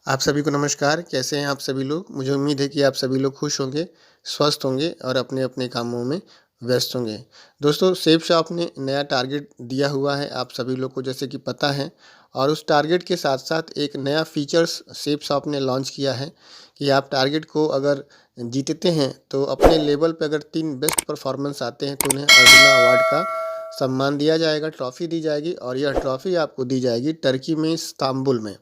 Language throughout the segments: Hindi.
आप सभी को नमस्कार। कैसे हैं आप सभी लोग? मुझे उम्मीद है कि आप सभी लोग खुश होंगे, स्वस्थ होंगे और अपने-अपने कामों में व्यस्त होंगे। दोस्तों, सेफ शॉप ने नया टारगेट दिया हुआ है आप सभी लोग को, जैसे कि पता है, और उस टारगेट के साथ-साथ एक नया फीचर्स सेफ शॉप ने लॉन्च किया है कि आप टारगेट को अगर जीतते हैं तो अपने लेवल पे अगर 3 बेस्ट परफॉर्मेंस आते हैं तो उन्हें अर्जुना अवार्ड का सम्मान दिया जाएगा, ट्रॉफ़ी दी जाएगी और यह ट्रॉफ़ी आपको दी जाएगी टर्की में, इस्तांबुल में।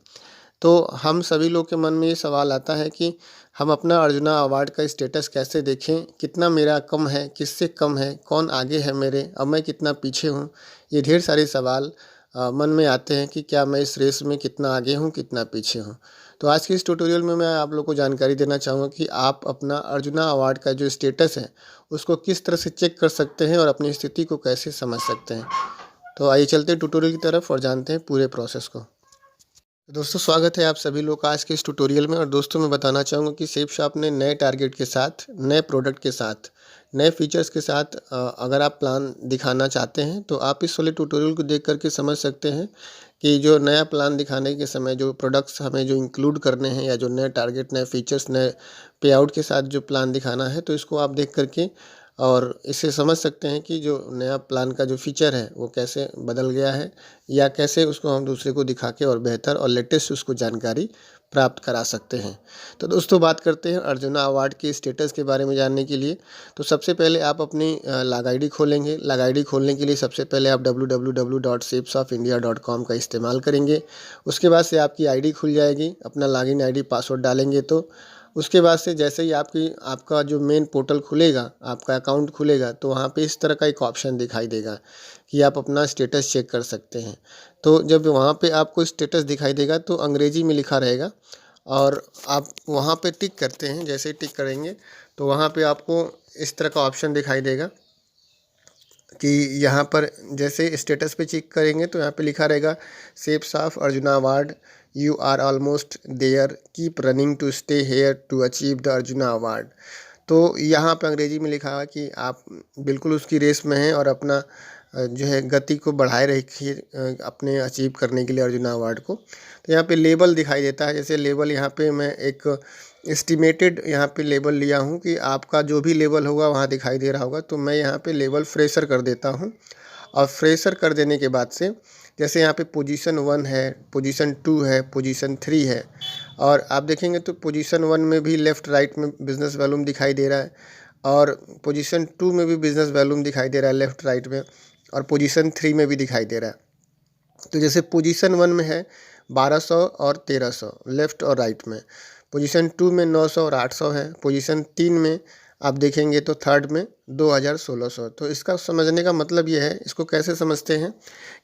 तो हम सभी लोग के मन में ये सवाल आता है कि हम अपना अर्जुना अवार्ड का स्टेटस कैसे देखें, कितना मेरा कम है, किससे कम है, कौन आगे है मेरे, अब मैं कितना पीछे हूँ। ये ढेर सारे सवाल मन में आते हैं कि क्या मैं इस रेस में कितना आगे हूँ, कितना पीछे हूँ। तो आज के इस ट्यूटोरियल में मैं आप लोग को जानकारी देना चाहूँगा कि आप अपना अर्जुना अवार्ड का जो स्टेटस है उसको किस तरह से चेक कर सकते हैं और अपनी स्थिति को कैसे समझ सकते हैं। तो आइए चलते हैं ट्यूटोरियल की तरफ और जानते हैं पूरे प्रोसेस को। दोस्तों, स्वागत है आप सभी लोग का आज के इस ट्यूटोरियल में। और दोस्तों, मैं बताना चाहूँगा कि सेफ शॉप ने नए टारगेट के साथ, नए प्रोडक्ट के साथ, नए फीचर्स के साथ अगर आप प्लान दिखाना चाहते हैं तो आप इस वाले ट्यूटोरियल को देख करके समझ सकते हैं कि जो नया प्लान दिखाने के समय जो प्रोडक्ट्स हमें जो इंक्लूड करने हैं या जो नए टारगेट, नए फीचर्स, नए पे आउट के साथ जो प्लान दिखाना है, तो इसको आप देख करके और इससे समझ सकते हैं कि जो नया प्लान का जो फ़ीचर है वो कैसे बदल गया है या कैसे उसको हम दूसरे को दिखा के और बेहतर और लेटेस्ट उसको जानकारी प्राप्त करा सकते हैं। तो दोस्तों, बात करते हैं अर्जुना अवार्ड के स्टेटस के बारे में जानने के लिए। तो सबसे पहले आप अपनी लाग आईडी खोलेंगे। लाग आईडी खोलने के लिए सबसे पहले आप www.safeshopindia.com का इस्तेमाल करेंगे। उसके बाद से आपकी आईडी खुल जाएगी। अपना लॉगिन आईडी पासवर्ड डालेंगे तो उसके बाद से जैसे ही आपका जो मेन पोर्टल खुलेगा, आपका अकाउंट खुलेगा, तो वहाँ पे इस तरह का एक ऑप्शन दिखाई देगा कि आप अपना स्टेटस चेक कर सकते हैं। तो जब वहाँ पे आपको स्टेटस दिखाई देगा तो अंग्रेजी में लिखा रहेगा और आप वहाँ पे टिक करते हैं। जैसे ही टिक करेंगे तो वहाँ पे आपको इस तरह का ऑप्शन दिखाई देगा कि यहाँ पर जैसे स्टेटस पे चेक करेंगे तो यहाँ पे लिखा रहेगा safe shop Arjuna award, you are almost there, keep running to stay here to achieve the Arjuna award. तो यहाँ पे अंग्रेजी में लिखा है कि आप बिल्कुल उसकी रेस में हैं और अपना जो है गति को बढ़ाए रखिए अपने अचीव करने के लिए अर्जुना अवार्ड को। तो यहाँ पे लेबल दिखाई देता है। जैसे लेबल यहाँ पे मैं एक एस्टिमेटेड यहाँ पे लेबल लिया हूँ कि आपका जो भी लेबल होगा वहाँ दिखाई दे रहा होगा। तो मैं यहाँ पे लेबल फ्रेशर कर देता हूँ और फ्रेशर कर देने के बाद से जैसे यहाँ पे पोजीशन 1 है, पोजीशन 2 है, पोजीशन 3 है और आप देखेंगे तो पोजीशन 1 में भी लेफ़्ट राइट में बिज़नेस वॉल्यूम दिखाई दे रहा है और पोजीशन 2 में भी बिज़नेस वॉल्यूम दिखाई दे रहा है लेफ़्ट राइट में और पोजीशन 3 में भी दिखाई दे रहा है। तो जैसे पोजीशन 1 में है 1200 और 1300 लेफ़्ट और राइट में, पोजीशन 2 में 900 और 800 है, पोजीशन 3 में आप देखेंगे तो थर्ड में 2600। तो इसका समझने का मतलब ये है, इसको कैसे समझते हैं,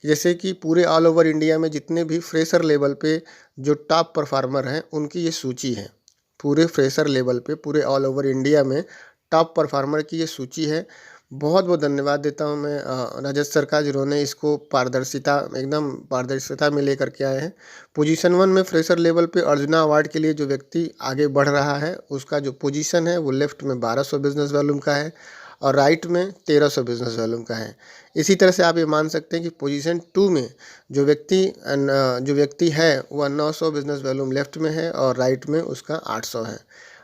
जैसे कि पूरे ऑल ओवर इंडिया में जितने भी फ्रेशर लेवल पे जो टॉप परफॉर्मर हैं उनकी ये सूची है। पूरे फ्रेशर लेवल पे पूरे ऑल ओवर इंडिया में टॉप परफॉर्मर की ये सूची है। बहुत बहुत धन्यवाद देता हूँ मैं रजत सर का, जिन्होंने इसको एकदम पारदर्शिता में लेकर के आए हैं। पोजीशन 1 में फ्रेशर लेवल पे अर्जुना अवार्ड के लिए जो व्यक्ति आगे बढ़ रहा है उसका जो पोजीशन है वो लेफ़्ट में 1200 बिज़नेस वॉल्यूम का है और राइट में 1300 बिज़नेस वॉल्यूम का है। इसी तरह से आप ये मान सकते हैं कि पोजीशन 2 में जो व्यक्ति है वह 900 बिज़नेस वॉल्यूम लेफ़्ट में है और राइट में उसका 800 है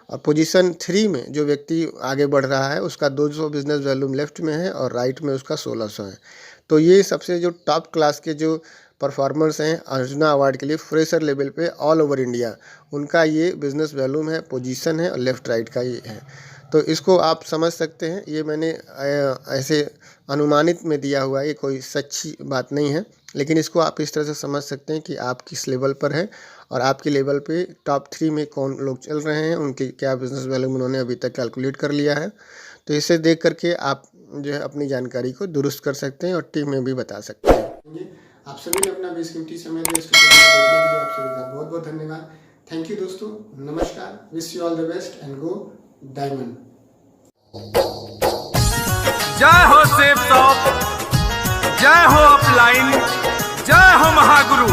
और पोजीशन 3 में जो व्यक्ति आगे बढ़ रहा है उसका 200 बिज़नेस वॉल्यूम लेफ़्ट में है और राइट में उसका 1600 है। तो ये सबसे जो टॉप क्लास के जो परफॉर्मर्स हैं अर्जुना अवार्ड के लिए फ्रेशर लेवल पे ऑल ओवर इंडिया, उनका ये बिज़नेस वॉल्यूम है, पोजीशन है और लेफ़्ट राइट का ये है। तो इसको आप समझ सकते हैं। ये मैंने ऐसे अनुमानित में दिया हुआ है, ये कोई सच्ची बात नहीं है, लेकिन इसको आप इस तरह से समझ सकते हैं कि आप किस लेवल पर हैं और आपके लेवल पे टॉप 3 में कौन लोग चल रहे हैं, उनके क्या बिज़नेस वॉल्यूम उन्होंने अभी तक कैलकुलेट कर लिया है। तो इसे देख करके आप जो है अपनी जानकारी को दुरुस्त कर सकते हैं और टीम में भी बता सकते हैं। आप सभी ने अपना बेशकीमती समय दिया, इसको देखने के लिए आप सभी का बहुत बहुत धन्यवाद। थैंक यू दोस्तों, नमस्कार, wish you all the best and go diamond. जय हो सेफ शॉप, जय हो अपलाइन, जय हो महागुरु।